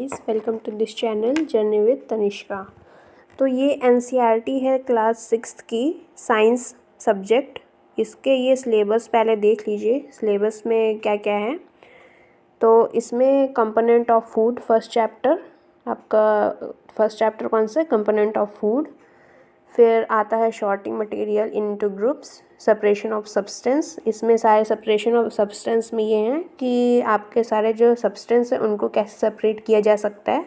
Guys, welcome to this channel journey with Tanishka. तो ये NCERT है क्लास 6 की साइंस सब्जेक्ट। इसके ये सिलेबस पहले देख लीजिए, सिलेबस में क्या क्या है। तो इसमें component of food first chapter, आपका फर्स्ट चैप्टर कौन सा है? Component of food. फिर आता है sorting material into groups, separation of substance. इसमें सारे सेपरेशन ऑफ सब्सटेंस में ये हैं कि आपके सारे जो सब्सटेंस हैं उनको कैसे सेपरेट किया जा सकता है।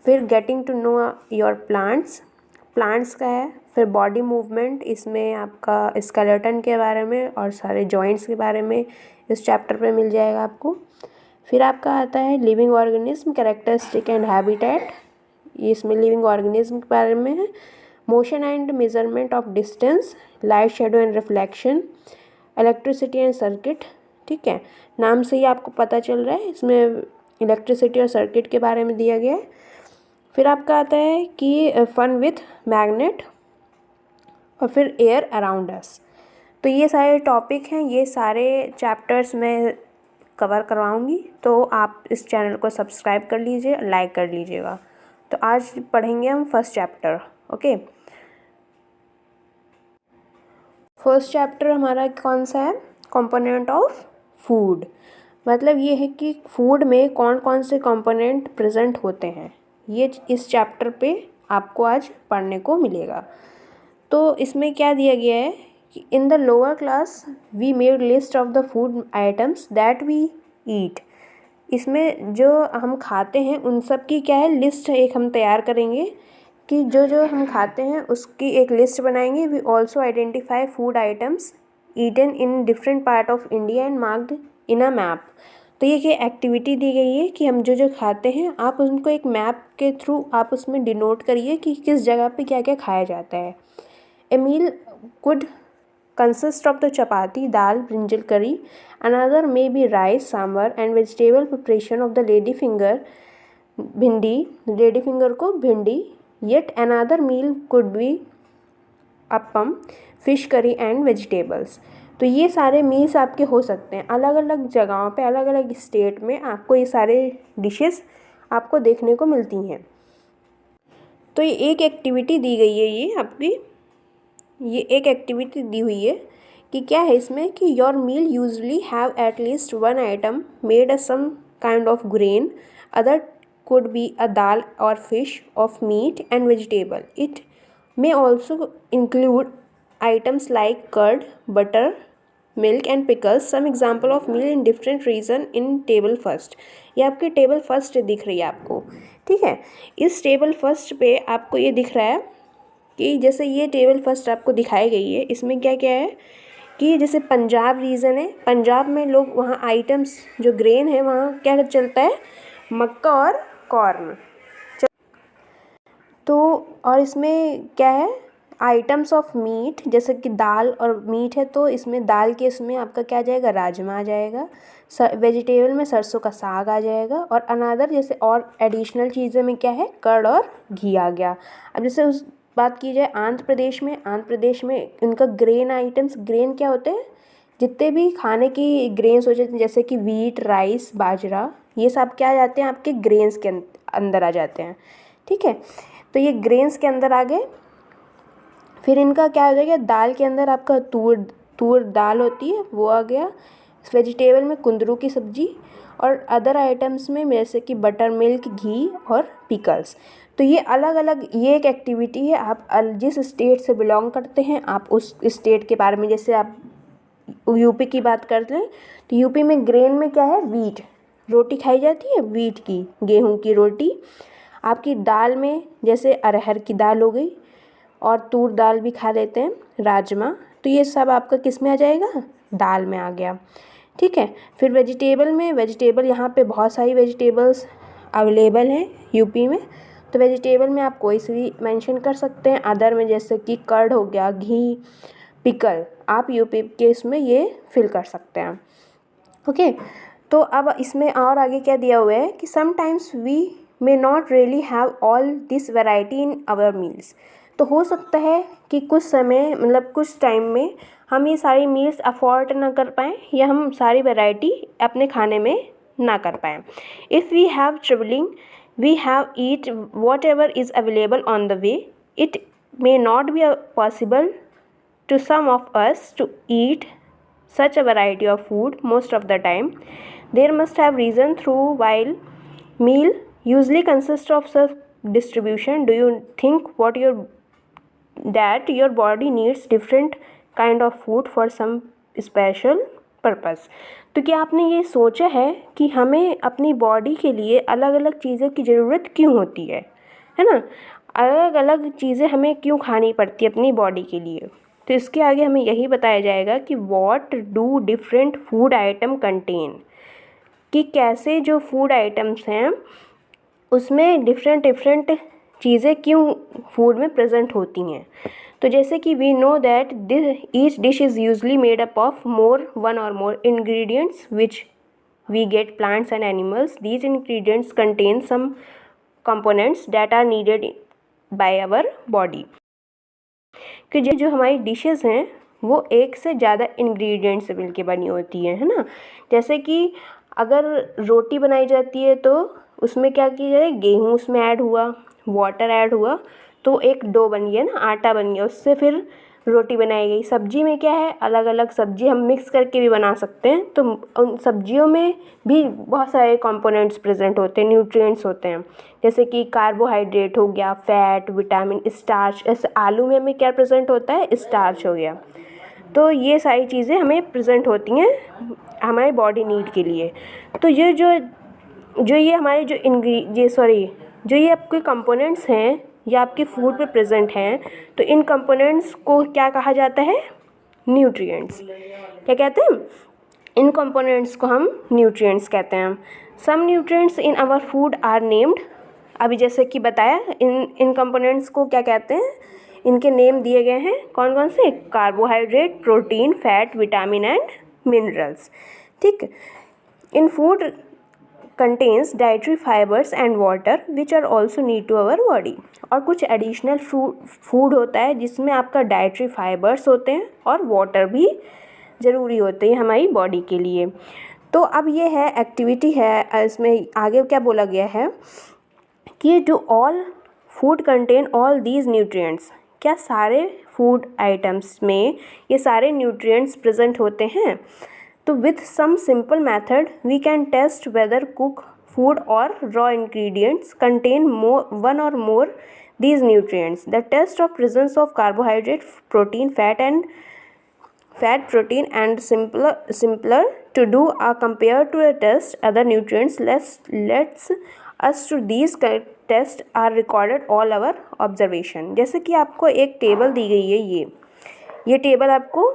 फिर getting to know your plants का है। फिर बॉडी मूवमेंट, इसमें आपका स्केलेटन के बारे में और सारे जॉइंट्स के बारे में इस चैप्टर पे मिल जाएगा आपको। फिर आपका आता है living organism, characteristic and habitat. इसमें लिविंग ऑर्गेनिज्म के बारे में है। Motion and measurement of distance, light shadow and reflection, electricity and circuit. ठीक है, नाम से ही आपको पता चल रहा है इसमें इलेक्ट्रिसिटी और सर्किट के बारे में दिया गया है। फिर आपका आता है कि फन विथ मैग्नेट और फिर एयर अराउंड अस। तो ये सारे टॉपिक हैं, ये सारे चैप्टर्स मैं कवर करवाऊँगी। तो आप इस चैनल को सब्सक्राइब कर लीजिए, लाइक कर लीजिएगा। तो आज पढ़ेंगे हम first chapter. Okay, first chapter हमारा कौन सा है? Component of food. मतलब ये है कि फूड में कौन कौन से कंपोनेंट प्रेजेंट होते हैं, ये इस चैप्टर पे आपको आज पढ़ने को मिलेगा। तो इसमें क्या दिया गया है कि in the lower class we made list of the food items that we eat. इसमें जो हम खाते हैं उन सब की क्या है, लिस्ट एक हम तैयार करेंगे कि जो जो हम खाते हैं उसकी एक लिस्ट बनाएंगे। We also identify food items eaten in different part of India and marked in a map. तो ये एक्टिविटी दी गई है कि हम जो जो खाते हैं आप उनको एक मैप के थ्रू आप उसमें डिनोट करिए कि किस जगह पे क्या क्या खाया जाता है। ए मील could consist of the chapati, dal, brinjal curry. Another may be rice, sambar and vegetable preparation of the lady finger, bhindi, lady finger को भिंडी। Yet another meal could be appam, fish curry and vegetables. तो ये सारे meals आपके हो सकते हैं अलग अलग जगहों पे, अलग अलग स्टेट में आपको ये सारे डिशेस आपको देखने को मिलती हैं। तो ये एक एक्टिविटी दी गई है, ये एक एक्टिविटी दी हुई है कि क्या है इसमें कि your meal usually have at least one item made a some kind of grain, other could be a dal or fish of meat and vegetable. It may also include items like curd, butter, milk and pickles. Some example of meal in different region in table first. ये आपकी table first दिख रही है आपको, ठीक है। इस table first पे आपको ये दिख रहा है कि जैसे ये टेबल फर्स्ट आपको दिखाई गई है, इसमें क्या क्या है कि जैसे पंजाब रीजन है, पंजाब में लोग वहाँ आइटम्स जो ग्रेन है वहाँ क्या चलता है, मक्का और कॉर्न। तो और इसमें क्या है, आइटम्स ऑफ मीट, जैसे कि दाल और मीट है तो इसमें दाल के इसमें आपका क्या आ जाएगा, राजमा आ जाएगा। वेजिटेबल में सरसों का साग आ जाएगा। और अनदर जैसे और एडिशनल चीज़ें में क्या है, कर्ड और घी आ गया। अब जैसे उस बात की जाए आंध्र प्रदेश में इनका ग्रेन आइटम्स, ग्रेन क्या होते हैं, जितने भी खाने की ग्रेन्स हो जाते हैं जैसे कि वीट, राइस, बाजरा, ये सब क्या आ जाते हैं आपके ग्रेन्स के अंदर आ जाते हैं, ठीक है। तो ये ग्रेन्स के अंदर आ गए। फिर इनका क्या हो जाएगा, दाल के अंदर आपका तूर दाल होती है वो आ गया। वेजिटेबल में कुंदरू की सब्जी और अदर आइटम्स में जैसे कि बटर मिल्क, घी और पिकल्स। तो ये अलग अलग ये एक एक्टिविटी है। आप जिस स्टेट से बिलोंग करते हैं आप उस स्टेट के बारे में, जैसे आप यूपी की बात करते हैं तो यूपी में ग्रेन में क्या है, वीट, रोटी खाई जाती है वीट की, गेहूं की रोटी। आपकी दाल में जैसे अरहर की दाल हो गई और तूर दाल भी खा लेते हैं, राजमा। तो ये सब आपका किस में आ जाएगा, दाल में आ गया, ठीक है। फिर वेजिटेबल यहाँ पे बहुत सारी वेजिटेबल्स अवेलेबल हैं यूपी में। तो वेजिटेबल में आप कोई सी भी मेंशन कर सकते हैं। अदर में जैसे कि कर्ड हो गया, घी, पिकल, आप यूपी के इसमें ये फिल कर सकते हैं, ओके। तो अब इसमें और आगे क्या दिया हुआ है कि sometimes we may not really have all this variety in our meals. तो हो सकता है कि कुछ समय मतलब कुछ टाइम में हम ये सारी मील्स अफोर्ड ना कर पाएँ या हम सारी वैरायटी अपने खाने में ना कर पाएँ। If we have traveling we have eat whatever is available on the way. It may not be possible to some of us to eat such a variety of food most of the time. There must have reason through while meal usually consists of self distribution. Do you think that your body needs different kind of food for some special purpose? तो क्या आपने ये सोचा है कि हमें अपनी body के लिए अलग अलग चीज़ों की ज़रूरत क्यों होती है ना? अलग अलग चीज़ें हमें क्यों खानी पड़ती है अपनी बॉडी के लिए? तो इसके आगे हमें यही बताया जाएगा कि what do different food item contain, कि कैसे जो फूड आइटम्स हैं उसमें डिफरेंट चीज़ें क्यों फूड में प्रेजेंट होती हैं। तो जैसे कि we know that each dish is usually made up of one or more ingredients which we get plants and animals. These ingredients contain some components that are needed by our body. कि जो हमारी dishes हैं वो एक से ज़्यादा ingredient से मिलके बनी होती है ना. जैसे कि अगर रोटी बनाई जाती है तो उसमें क्या किया जाए, गेहूँ उसमें ऐड हुआ, वाटर ऐड हुआ, तो एक डो बन गया ना, आटा बन गया, उससे फिर रोटी बनाई गई. सब्जी में क्या है, अलग अलग सब्जी हम मिक्स करके भी बना सकते हैं. तो उन सब्जियों में भी बहुत सारे कंपोनेंट्स प्रेजेंट होते हैं, न्यूट्रिएंट्स होते हैं. जैसे कि कार्बोहाइड्रेट हो गया, फैट, विटामिन, स्टार्च. ऐसे आलू में हमें क्या प्रेजेंट होता है, स्टार्च हो गया. तो ये सारी चीज़ें हमें प्रेजेंट होती हैं हमारे बॉडी नीड के लिए. तो ये जो ये हमारे जो ये आपके कंपोनेंट्स हैं या आपके फूड पे प्रेजेंट हैं, तो इन कंपोनेंट्स को क्या कहा जाता है, न्यूट्रिएंट्स. क्या कहते हैं, इन कंपोनेंट्स को हम न्यूट्रिएंट्स कहते हैं. Some nutrients in our food are named. अभी जैसे कि बताया, इन कंपोनेंट्स को क्या कहते हैं, इनके नेम दिए गए हैं. कौन कौन से, carbohydrate, protein, fat, vitamin and minerals. ठीक. In food contains dietary fibers and water which are also need to our body. और कुछ एडिशनल फूड होता है जिसमें आपका डाइटरी फाइबर्स होते हैं और वाटर भी ज़रूरी होते हैं हमारी बॉडी के लिए. तो अब ये है एक्टिविटी है, इसमें आगे क्या बोला गया है कि do all food contain all these nutrients. क्या सारे फूड आइटम्स में ये सारे न्यूट्रिएंट्स प्रेजेंट होते हैं? तो with some simple method we can test whether cooked food or raw ingredients contain one or more these nutrients. The test of presence of carbohydrate, protein, protein and simpler to do compared to a test other nutrients. Let's us to these tests are recorded all our observation. जैसे कि आपको एक table दी गई है, ये table आपको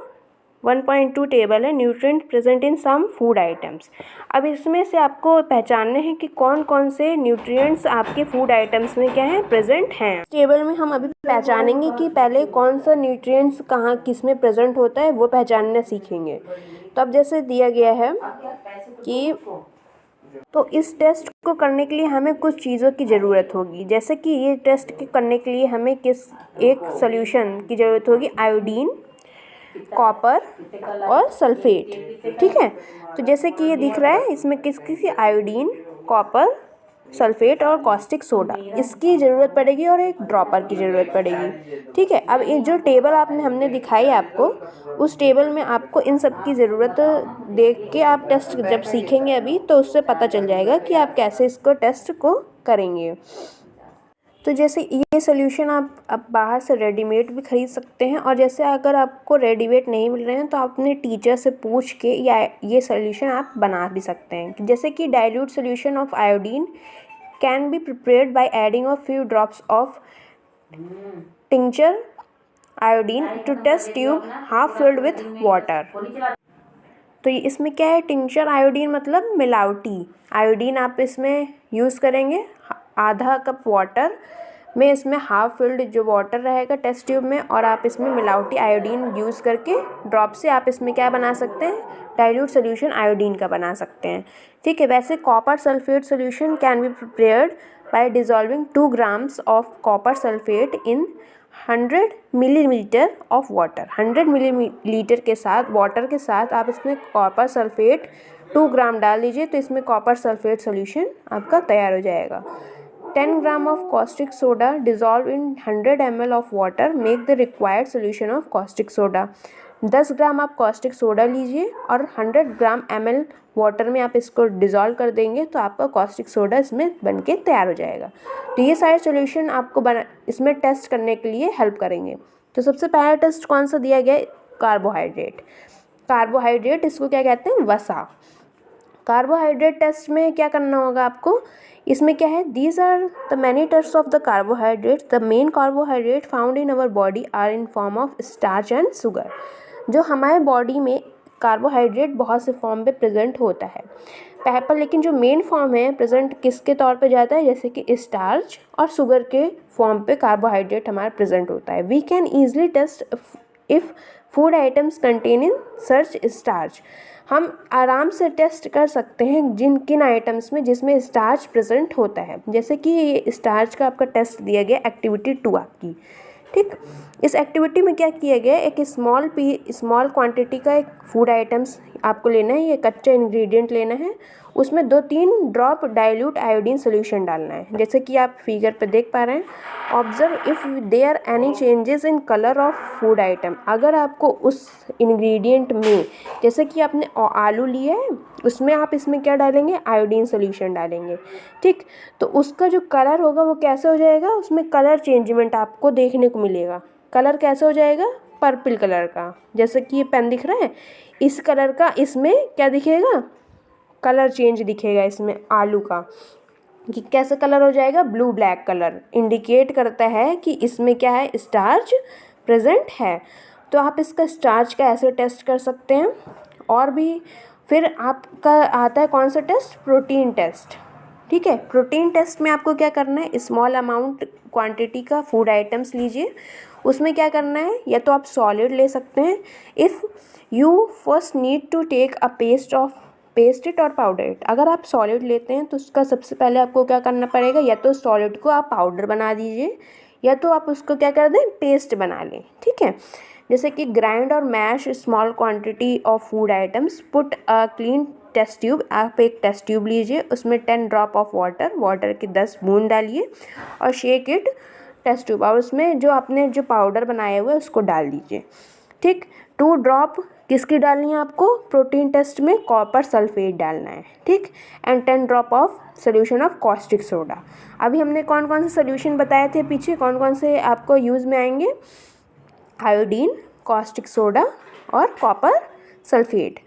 1.2 table है, nutrient present in some food items. अब इसमें से आपको पहचानने हैं कि कौन कौन से न्यूट्रिएंट्स आपके फूड आइटम्स में क्या है, प्रेजेंट हैं. टेबल में हम अभी पहचानेंगे कि पहले कौन सा न्यूट्रिएंट्स कहाँ किस में प्रेजेंट होता है, वो पहचानना सीखेंगे. तो अब जैसे दिया गया है कि तो इस टेस्ट को करने के लिए हमें कुछ चीज़ों की ज़रूरत होगी. जैसे कि ये टेस्ट करने के लिए हमें एक सोल्यूशन की ज़रूरत होगी, आयोडीन, कॉपर और सल्फेट. ठीक है. तो जैसे कि ये दिख रहा है, इसमें किसकी आयोडीन, कॉपर, सल्फेट और कॉस्टिक सोडा इसकी ज़रूरत पड़ेगी और एक ड्रॉपर की ज़रूरत पड़ेगी. ठीक है. अब ये जो टेबल हमने दिखाई आपको, उस टेबल में आपको इन सब की ज़रूरत देख के आप टेस्ट जब सीखेंगे अभी, तो उससे पता चल जाएगा कि आप कैसे इसको टेस्ट को करेंगे. तो जैसे ये सोल्यूशन आप बाहर से रेडीमेड भी ख़रीद सकते हैं, और जैसे अगर आपको रेडीमेड नहीं मिल रहे हैं तो आप अपने टीचर से पूछ के या ये सोल्यूशन आप बना भी सकते हैं. जैसे कि dilute solution of iodine can be prepared by adding a few drops of tincture iodine to test tube half filled with water. तो इसमें क्या है, टिंचर आयोडीन मतलब मिलावटी आयोडीन आप इसमें यूज़ करेंगे. आधा कप वाटर में इसमें हाफ फिल्ड जो वाटर रहेगा टेस्ट ट्यूब में, और आप इसमें मिलावटी आयोडीन यूज़ करके ड्रॉप से आप इसमें क्या बना सकते हैं, डाइल्यूट सोल्यूशन आयोडीन का बना सकते हैं. ठीक है. वैसे copper sulphate solution can be prepared by dissolving 2 grams of copper sulphate in 100 millilitre of water. 100 millilitre के साथ वाटर के साथ आप इसमें कॉपर सल्फेट 2 ग्राम डाल दीजिए, तो इसमें कॉपर सल्फेट सोल्यूशन आपका तैयार हो जाएगा. 10 gram of caustic soda dissolve in 100 ml of water make the required solution of caustic soda. 10 ग्राम आप कॉस्टिक सोडा लीजिए और 100 ग्राम ml वाटर में आप इसको डिज़ोल्व कर देंगे तो आपका कॉस्टिक सोडा इसमें बनके तैयार हो जाएगा। तो ये सारे सोल्यूशन आपको इसमें टेस्ट करने के लिए हेल्प करेंगे। तो सबसे पहला टेस्ट कौन सा दिया गया है? कार्बोहाइड्रेट। कार्बोहाइड्रेट इसको क्या कहते हैं? वसा। कार्बोहाइड्रेट टेस्ट में क्या करना होगा आपको? इसमें क्या है? These are the many types of the carbohydrate. The main carbohydrate found in our body are in form of starch and sugar. जो हमारे बॉडी में कार्बोहाइड्रेट बहुत से फॉर्म पे प्रेजेंट होता है पर लेकिन जो मेन फॉर्म है प्रेजेंट किसके तौर पे जाता है? जैसे कि स्टार्च और शुगर के फॉर्म पे कार्बोहाइड्रेट हमारा प्रेजेंट होता है। We can easily test if food items contain in search starch. हम आराम से टेस्ट कर सकते हैं किन आइटम्स में जिसमें स्टार्च प्रेजेंट होता है। जैसे कि ये स्टार्च का आपका टेस्ट दिया गया एक्टिविटी 2 आपकी, ठीक। इस एक्टिविटी में क्या किया गया? एक स्मॉल क्वांटिटी का एक फूड आइटम्स आपको लेना है, ये कच्चा इंग्रेडिएंट लेना है, उसमें 2-3 ड्रॉप डाइल्यूट आयोडीन सोल्यूशन डालना है। जैसे कि आप फिगर पे देख पा रहे हैं, observe if there any changes in colour of food item. अगर आपको उस इंग्रेडिएंट में, जैसे कि आपने आलू लिया है, उसमें आप इसमें क्या डालेंगे? आयोडीन सोल्यूशन डालेंगे, ठीक। तो उसका जो कलर होगा वो कैसे हो जाएगा? उसमें कलर चेंजमेंट आपको देखने को मिलेगा। कलर कैसे हो जाएगा? पर्पल कलर का। जैसे कि ये पेन दिख रहा है, इस कलर का इसमें क्या दिखेगा? कलर चेंज दिखेगा इसमें आलू का, कि कैसा कलर हो जाएगा? ब्लू ब्लैक कलर इंडिकेट करता है कि इसमें क्या है? स्टार्च प्रेजेंट है। तो आप इसका स्टार्च का ऐसे टेस्ट कर सकते हैं। और भी फिर आपका आता है कौन सा टेस्ट? प्रोटीन टेस्ट, ठीक है। प्रोटीन टेस्ट में आपको क्या करना है? स्मॉल अमाउंट क्वांटिटी का फूड आइटम्स लीजिए, उसमें क्या करना है? या तो आप सॉलिड ले सकते हैं। If you first need to take a paste it और पाउडर इट। अगर आप सॉलिड लेते हैं तो उसका सबसे पहले आपको क्या करना पड़ेगा? या तो सॉलिड को आप पाउडर बना दीजिए या तो आप उसको क्या कर दें? पेस्ट बना लें, ठीक है। जैसे कि ग्राइंड और mash small quantity of food items, put a clean test tube. आप एक टेस्ट ट्यूब लीजिए, उसमें 10 ड्रॉप ऑफ वाटर के 10 बूंद डालिए और शेक इट टेस्ट ट्यूब, और उसमें जो आपने जो पाउडर बनाए हुए उसको डाल दीजिए, ठीक। 2 ड्रॉप किसकी डालनी है आपको? प्रोटीन टेस्ट में कॉपर सल्फेट डालना है, ठीक। And 10 drop of solution of caustic soda. अभी हमने कौन कौन से सोल्यूशन बताए थे पीछे, कौन कौन से आपको यूज़ में आएंगे? आयोडीन, कॉस्टिक सोडा और कॉपर सल्फेट।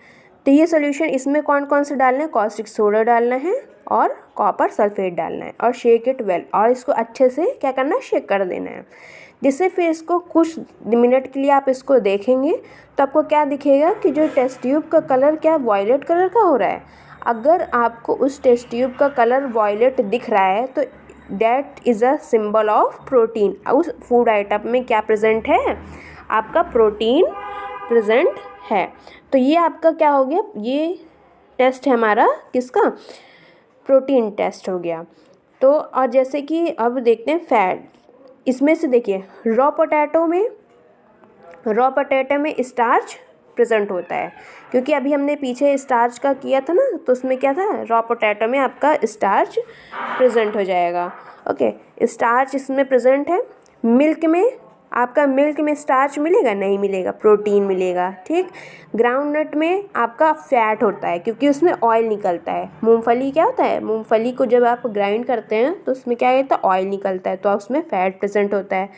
तो ये सोल्यूशन इसमें कौन कौन से डालना है? कॉस्टिक सोडा डालना है और कॉपर सल्फेट डालना है और शेक इट वेल, और इसको अच्छे से क्या करना है? शेक कर देना है, जिससे फिर इसको कुछ मिनट के लिए आप इसको देखेंगे तो आपको क्या दिखेगा कि जो टेस्ट ट्यूब का कलर क्या वॉयलेट कलर का हो रहा है। अगर आपको उस टेस्ट ट्यूब का कलर वॉयलेट दिख रहा है तो that is a symbol of protein. उस फूड आइटम में क्या प्रेजेंट है? आपका प्रोटीन प्रेजेंट है। तो ये आपका क्या हो गया? ये टेस्ट है हमारा किसका? प्रोटीन टेस्ट हो गया। तो और जैसे कि अब देखते हैं फैट। इसमें से देखिए रॉ पोटैटो में स्टार्च प्रेजेंट होता है, क्योंकि अभी हमने पीछे स्टार्च का किया था ना, तो उसमें क्या था? रॉ पोटैटो में आपका स्टार्च प्रेजेंट हो जाएगा। ओके, स्टार्च इसमें प्रेजेंट है। मिल्क में स्टार्च मिलेगा? नहीं मिलेगा, प्रोटीन मिलेगा, ठीक। ग्राउंडनट में आपका फैट होता है क्योंकि उसमें ऑयल निकलता है। मूंगफली क्या होता है? मूंगफली को जब आप ग्राइंड करते हैं तो उसमें क्या होता है? ऑयल निकलता है, तो उसमें फैट प्रेजेंट होता है।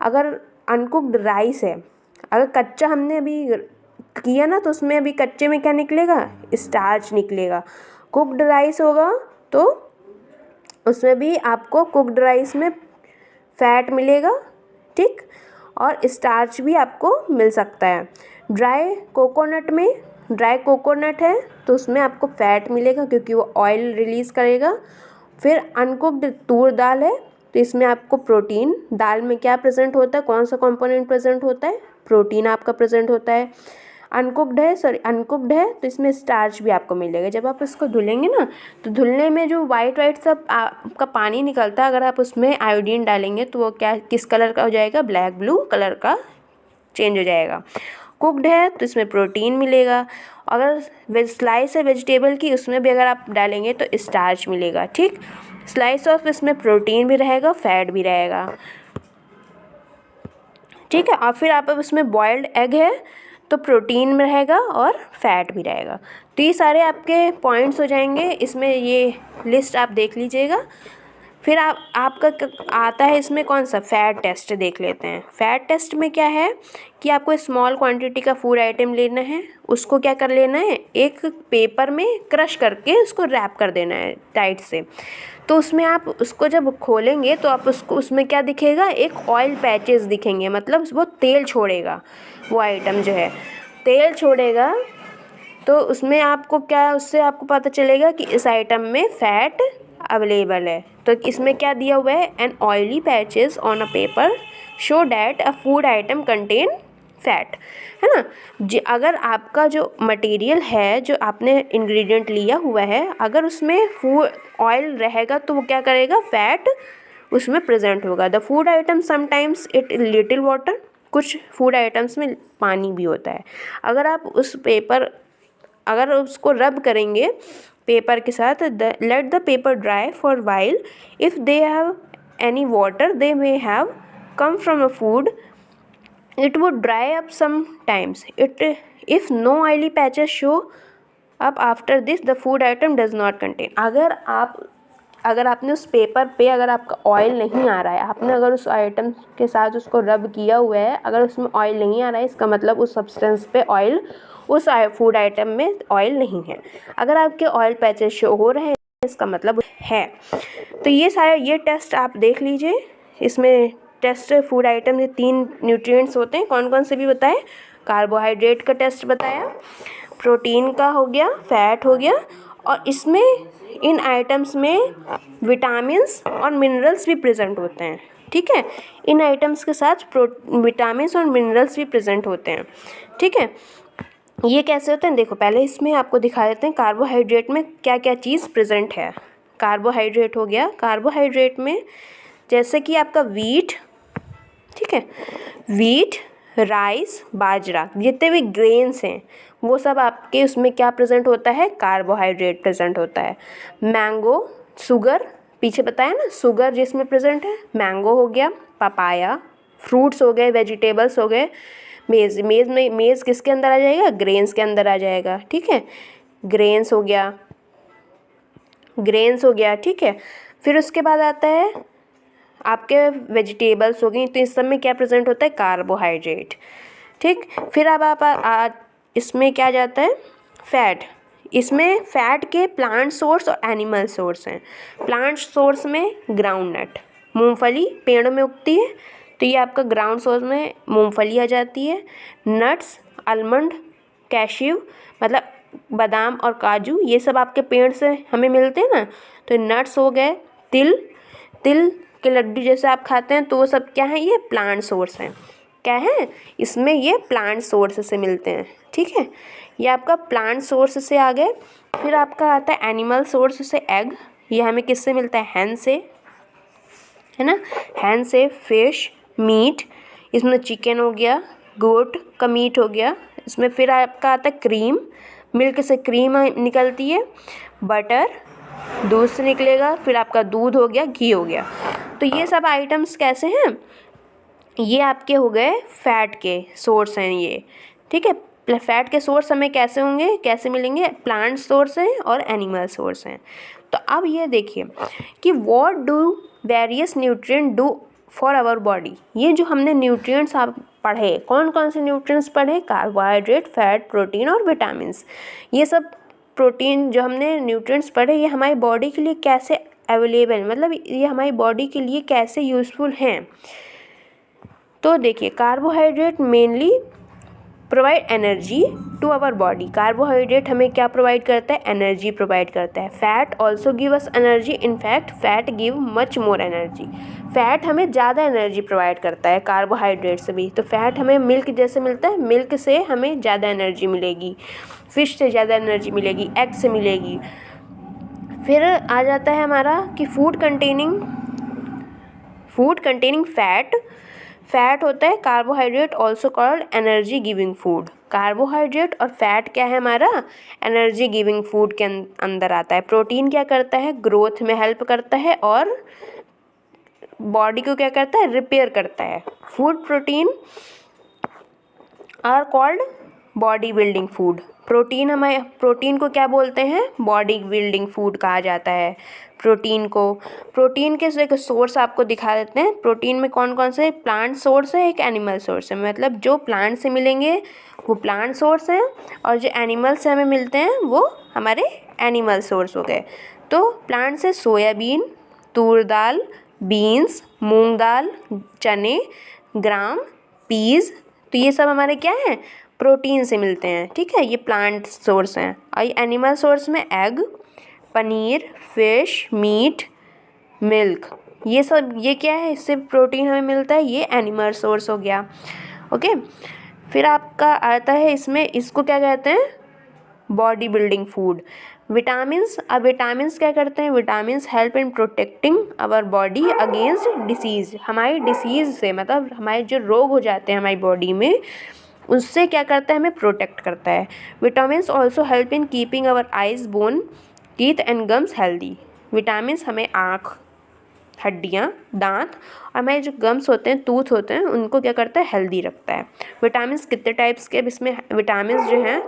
अगर अनकुक्ड राइस है, अगर कच्चा हमने अभी किया ना तो उसमें अभी कच्चे में क्या निकलेगा? स्टार्च निकलेगा। कुक्ड राइस होगा तो उसमें भी आपको कुक्ड राइस में फैट मिलेगा, ठीक, और स्टार्च भी आपको मिल सकता है। ड्राई कोकोनट है तो उसमें आपको फैट मिलेगा क्योंकि वो ऑयल रिलीज़ करेगा। फिर अनकुक्ड तूर दाल है तो इसमें आपको प्रोटीन, दाल में क्या प्रेजेंट होता है? कौन सा कंपोनेंट प्रेजेंट होता है? प्रोटीन आपका प्रेजेंट होता है। अनकुक्ड है तो इसमें स्टार्च भी आपको मिलेगा। जब आप इसको धुलेंगे ना तो धुलने में जो वाइट सब आपका पानी निकलता है, अगर आप उसमें आयोडीन डालेंगे तो वो क्या किस कलर का हो जाएगा? ब्लैक ब्लू कलर का चेंज हो जाएगा। कुक्ड है तो इसमें प्रोटीन मिलेगा। अगर स्लाइस है वेजिटेबल की, उसमें भी अगर आप डालेंगे तो स्टार्च मिलेगा, ठीक। स्लाइस ऑफ इसमें प्रोटीन भी रहेगा, फैट भी रहेगा, ठीक है। और फिर आप अब इसमें बॉइल्ड एग है तो प्रोटीन में रहेगा और फैट भी रहेगा। तो ये सारे आपके पॉइंट्स हो जाएंगे इसमें, ये लिस्ट आप देख लीजिएगा। फिर आपका आता है इसमें कौन सा, फैट टेस्ट देख लेते हैं। फैट टेस्ट में क्या है कि आपको स्मॉल क्वांटिटी का फूड आइटम लेना है, उसको क्या कर लेना है, एक पेपर में क्रश करके उसको रैप कर देना है टाइट से। तो उसमें आप उसको जब खोलेंगे तो आप उसको, उसमें क्या दिखेगा, एक ऑयल पैचेस दिखेंगे, मतलब वो तेल छोड़ेगा, वो आइटम जो है तेल छोड़ेगा। तो उसमें आपको क्या, उससे आपको पता चलेगा कि इस आइटम में फ़ैट अवेलेबल है। तो इसमें क्या दिया हुआ है, an oily patches on a paper show that a food item contain fat, है ना। जी, अगर आपका जो मटेरियल है, जो आपने इंग्रेडिएंट लिया हुआ है, अगर उसमें फूड ऑयल रहेगा तो वो क्या करेगा, फैट उसमें प्रेजेंट होगा। The food item sometimes it little water, कुछ फूड आइटम्स में पानी भी होता है। अगर आप उस पेपर, अगर उसको रब करेंगे पेपर के साथ, let the paper dry for while, if they have any water they may have come from a food, it would dry up sometimes. If no oily patches show up after this, the food item does not contain. अगर आपने उस paper पे, अगर आपका oil नहीं आ रहा है, आपने अगर उस आइटम के साथ उसको रब किया हुआ है, अगर उसमें ऑयल नहीं आ रहा है, इसका मतलब उस सब्सटेंस पे ऑयल, उस फूड आइटम में ऑयल नहीं है। अगर आपके ऑयल पैचेस शो हो रहे हैं, इसका मतलब है। तो ये सारे, ये टेस्ट आप देख लीजिए। इसमें टेस्ट फूड आइटम में 3 न्यूट्रिएंट्स होते हैं, कौन कौन से भी बताए। कार्बोहाइड्रेट का टेस्ट बताया, प्रोटीन का हो गया, फैट हो गया, और इसमें इन आइटम्स में विटामिन्स और मिनरल्स भी प्रेजेंट होते हैं, ठीक है। इन आइटम्स के साथ विटामिन्स और मिनरल्स भी प्रेजेंट होते हैं, ठीक है। ये कैसे होते हैं, देखो पहले इसमें आपको दिखा देते हैं कार्बोहाइड्रेट में क्या क्या चीज़ प्रेजेंट है। कार्बोहाइड्रेट हो गया, कार्बोहाइड्रेट में जैसे कि आपका वीट, ठीक है, वीट, राइस, बाजरा, जितने भी ग्रेन्स हैं वो सब आपके उसमें क्या प्रेजेंट होता है, कार्बोहाइड्रेट प्रेजेंट होता है। मैंगो, शुगर, पीछे बताया ना, शुगर जिसमें प्रेजेंट है, मैंगो हो गया, पपाया, फ्रूट्स हो गए, वेजिटेबल्स हो गए, मेज़, मेज़ में, मेज़ किसके अंदर आ जाएगा, ग्रेन्स के अंदर आ जाएगा, ठीक है, ग्रेन्स हो गया, ग्रेन्स हो गया, ठीक है। फिर उसके बाद आता है आपके वेजिटेबल्स हो गई, तो इस सब में क्या प्रेजेंट होता है, कार्बोहाइड्रेट, ठीक। फिर अब आप इसमें क्या जाता है, फैट। इसमें फैट के प्लांट सोर्स और एनिमल सोर्स हैं। प्लांट सोर्स में ग्राउंड नट, मूंगफली पेड़ों में उगती है, तो ये आपका ग्राउंड सोर्स में मूंगफली आ जाती है। नट्स, आलमंड, कैश्यू, मतलब बादाम और काजू, ये सब आपके पेड़ से हमें मिलते हैं ना, तो नट्स हो गए। तिल, तिल के लड्डू जैसे आप खाते हैं, तो वो सब क्या है, ये प्लांट सोर्स हैं, क्या है, इसमें ये प्लांट सोर्स से मिलते हैं, ठीक है। ये आपका प्लांट सोर्स से आ गए। फिर आपका आता है एनिमल सोर्स से एग, ये हमें किससे मिलता है, हैन से, है ना, हैन से। फिश, मीट, इसमें चिकन हो गया, गोट का मीट हो गया। इसमें फिर आपका आता है क्रीम, मिल्क से क्रीम निकलती है। बटर, दूध से निकलेगा। फिर आपका दूध हो गया, घी हो गया। तो ये सब आइटम्स कैसे हैं, ये आपके हो गए फैट के सोर्स हैं ये, ठीक है। फैट के सोर्स हमें कैसे होंगे, कैसे मिलेंगे, प्लांट सोर्स हैं और एनिमल सोर्स हैं। तो अब ये देखिए कि what do various nutrient do for our body. ये जो हमने न्यूट्रिएंट्स आप पढ़े, कौन कौन से न्यूट्रिएंट्स पढ़े, कार्बोहाइड्रेट, फैट, प्रोटीन और विटामिन्स। ये सब प्रोटीन जो हमने न्यूट्रिएंट्स पढ़े, ये हमारी बॉडी के लिए कैसे अवेलेबल, मतलब ये हमारी बॉडी के लिए कैसे यूज़फुल हैं। तो देखिए, carbohydrate mainly provide energy to our body. Carbohydrate हमें क्या प्रोवाइड करता है, एनर्जी प्रोवाइड करता है। Fat also give us energy, in fact fat give much more energy. Fat हमें ज़्यादा एनर्जी प्रोवाइड करता है कार्बोहाइड्रेट से भी। तो फैट हमें मिल्क जैसे मिलता है, मिल्क से हमें ज़्यादा एनर्जी मिलेगी, फिश से ज़्यादा एनर्जी मिलेगी, एग से मिलेगी। फिर आ जाता है हमारा कि फूड कंटेनिंग फैट। फैट होता है carbohydrate also called energy giving food. Carbohydrate और फैट क्या है हमारा, एनर्जी गिविंग फूड के अंदर आता है। प्रोटीन क्या करता है, ग्रोथ में हेल्प करता है और बॉडी को क्या करता है, रिपेयर करता है। Food protein are called body building food. Protein को क्या बोलते हैं, बॉडी बिल्डिंग फूड कहा जाता है प्रोटीन को। प्रोटीन के एक सोर्स आपको दिखा देते हैं। प्रोटीन में कौन कौन से, प्लांट सोर्स है, एक एनिमल सोर्स है। मतलब जो प्लांट से मिलेंगे वो प्लांट सोर्स हैं और जो एनिमल से हमें मिलते हैं वो हमारे एनिमल सोर्स हो गए। तो प्लांट से सोयाबीन, तूर दाल, बीन्स, मूंग दाल, चने, ग्राम, पीज, तो ये सब हमारे क्या हैं, प्रोटीन से मिलते हैं। ठीक है, ये प्लांट सोर्स हैं। और एनिमल सोर्स में egg, paneer, fish, meat, milk, ये सब ये क्या है, इससे प्रोटीन हमें मिलता है, ये एनिमल सोर्स हो गया। ओके, फिर आपका आता है इसमें, इसको क्या कहते हैं, बॉडी बिल्डिंग फूड। विटामिन्स, अब विटामिन्स क्या करते हैं, vitamins help in protecting our body against disease. हमारी डिसीज़ से, मतलब हमारे जो रोग हो जाते हैं हमारी बॉडी में, उससे क्या करता है, हमें प्रोटेक्ट करता है। Vitamins also help in keeping our eyes, bone, teeth and gums healthy. Vitamins हमें आँख, हड्डियाँ, दांत और हमारे जो गम्स होते हैं, टूथ होते हैं, उनको क्या करता है, हेल्दी रखता है। विटामिन्स कितने टाइप्स के, अब इसमें विटामिन्स जो हैं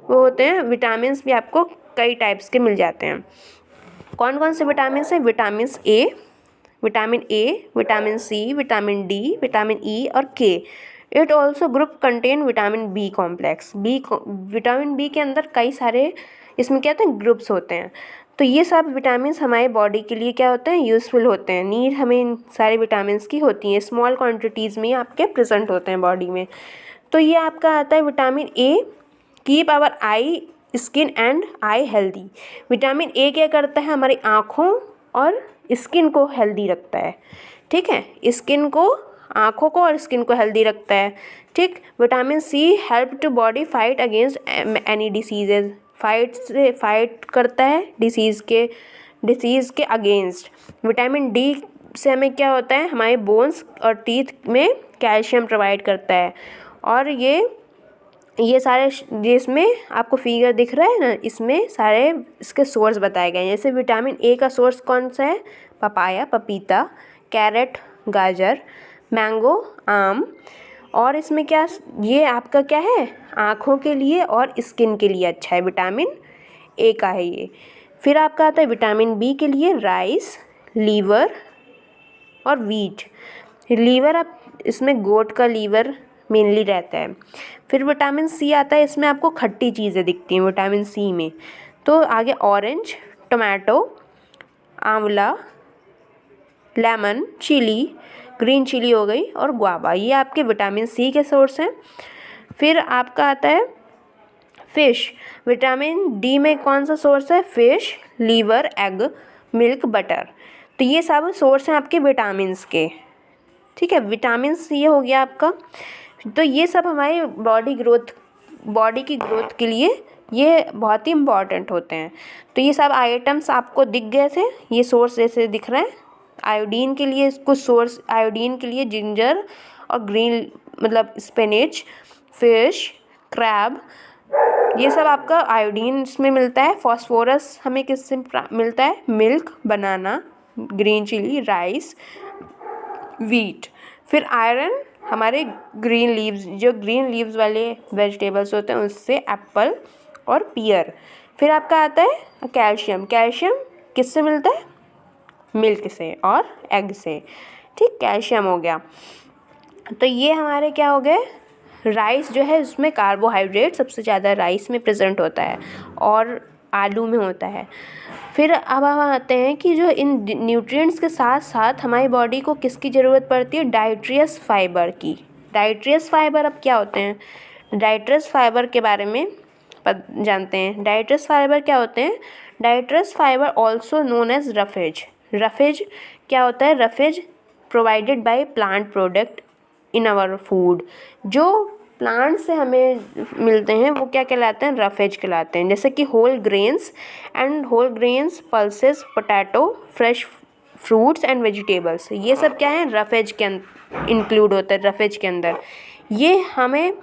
वो होते हैं, विटामिन्स भी आपको कई टाइप्स के मिल जाते हैं। कौन कौन से विटामिन्स हैं, vitamin A, vitamin C, vitamin D, vitamin E और K. It also group contain vitamin B complex. Vitamin B के अंदर कई सारे इसमें क्या होते हैं, ग्रुप्स होते हैं। तो ये सब विटामिन्स हमारे बॉडी के लिए क्या होते हैं, यूज़फुल होते हैं। नीड हमें इन सारे विटामिन्स की होती है, स्मॉल क्वांटिटीज़ में आपके प्रेजेंट होते हैं बॉडी में। तो ये आपका आता है vitamin A, keep our eye, skin and eye healthy. Vitamin A क्या करता है, हमारी आँखों और स्किन को हेल्दी रखता है। ठीक है, स्किन को, आँखों को और स्किन को हेल्दी रखता है। ठीक, vitamin C help to body fight against any diseases. Fight करता है डिसीज़ के अगेंस्ट। विटामिन डी से हमें क्या होता है, हमारे बोन्स और टीथ में कैल्शियम प्रोवाइड करता है। और ये सारे जिसमें आपको फिगर दिख रहा है ना, इसमें सारे इसके सोर्स बताए गए हैं। जैसे विटामिन ए का सोर्स कौन सा है, पपाया, पपीता, कैरेट, गाजर, मैंगो, आम। और इसमें क्या, ये आपका क्या है, आँखों के लिए और स्किन के लिए अच्छा है, विटामिन ए का है ये। फिर आपका आता है विटामिन बी के लिए राइस, लीवर और वीट। लीवर, आप इसमें गोट का लीवर मेनली रहता है। फिर विटामिन सी आता है, इसमें आपको खट्टी चीज़ें दिखती हैं विटामिन सी में। तो आगे ऑरेंज, टोमेटो, आंवला, लेमन, चिली, ग्रीन चिली हो गई और गुआवा, ये आपके विटामिन सी के सोर्स हैं। फिर आपका आता है फिश। विटामिन डी में कौन सा सोर्स है, fish, liver, egg, milk, butter. तो ये सब सोर्स हैं आपके विटामिन्स के। ठीक है, विटामिन सी हो गया आपका। तो ये सब हमारे बॉडी की ग्रोथ के लिए ये बहुत ही इम्पॉर्टेंट होते हैं। तो ये सब आइटम्स आपको दिख गए थे, ये सोर्स जैसे दिख रहे हैं। आयोडीन के लिए कुछ सोर्स, आयोडीन के लिए जिंजर और ग्रीन, मतलब स्पिनच, फिश, क्रैब, ये सब आपका आयोडीन इसमें मिलता है। फास्फोरस हमें किससे मिलता है, मिल्क, बनाना, ग्रीन चिली, राइस, वीट। फिर आयरन हमारे ग्रीन लीव्स वाले वेजिटेबल्स होते हैं उससे, एप्पल और पियर। फिर आपका आता है कैल्शियम किससे मिलता है, मिल्क से और एग से। ठीक, कैल्शियम हो गया। तो ये हमारे क्या हो गए, राइस जो है उसमें कार्बोहाइड्रेट सबसे ज़्यादा राइस में प्रेजेंट होता है और आलू में होता है। फिर अब हम आते हैं कि जो इन न्यूट्रिएंट्स के साथ साथ हमारी बॉडी को किसकी ज़रूरत पड़ती है, डाइट्रियस फाइबर की। डाइट्रियस फाइबर अब क्या होते हैं, डाइट्रियस फाइबर के बारे में जानते हैं। डाइट्रियस फाइबर क्या होते हैं, dietary fibre also known as roughage. Roughage क्या होता है, roughage provided by plant product in our food. जो प्लांट से हमें मिलते हैं वो क्या कहलाते हैं, रफेज कहलाते हैं। जैसे कि whole grains, pulses, potato, fresh fruits and vegetables, ये सब क्या है, रफेज के इंक्लूड होता है, रफेज के अंदर। ये हमें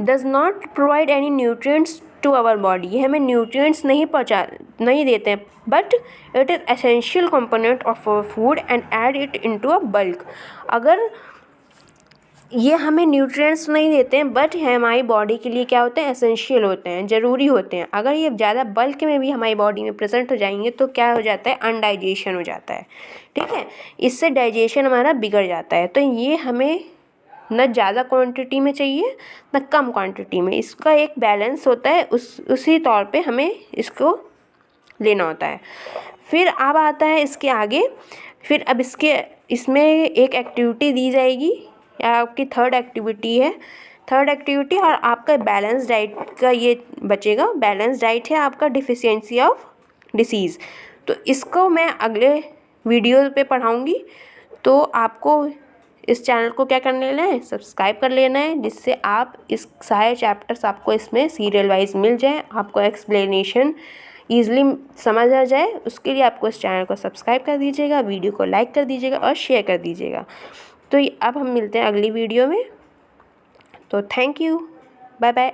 does not provide any nutrients to our body, ये हमें न्यूट्रिएंट्स नहीं देते हैं, but it is essential component of our food and add it into a bulk. अगर ये हमें न्यूट्रिएंट्स नहीं देते हैं बट हमारी बॉडी के लिए क्या होते हैं, एसेंशियल होते हैं, ज़रूरी होते हैं। अगर ये ज़्यादा बल्क में भी हमारी बॉडी में प्रेजेंट हो जाएंगे तो क्या हो जाता है, अनडाइजेशन हो जाता है, ठीक है। इससे डाइजेशन हमारा बिगड़ जाता है। तो ये हमें न ज़्यादा क्वांटिटी में चाहिए न कम क्वांटिटी में, इसका एक बैलेंस होता है, उसी तौर पे हमें इसको लेना होता है। फिर अब आता है इसके आगे, फिर अब इसमें एक एक्टिविटी दी जाएगी, या आपकी थर्ड एक्टिविटी है, और आपका बैलेंस डाइट का ये बचेगा। बैलेंस डाइट है आपका डिफिशियंसी ऑफ डिसीज़। तो इसको मैं अगले वीडियो पे पढ़ाऊँगी। तो आपको इस चैनल को क्या कर लेना है, सब्सक्राइब कर लेना है, जिससे आप इस सारे चैप्टर्स आपको इसमें सीरियल वाइज मिल जाए, आपको एक्सप्लेनेशन ईज़िली समझ आ जाए। उसके लिए आपको इस चैनल को सब्सक्राइब कर दीजिएगा, वीडियो को लाइक कर दीजिएगा और शेयर कर दीजिएगा। तो अब हम मिलते हैं अगली वीडियो में। तो थैंक यू, बाय बाय।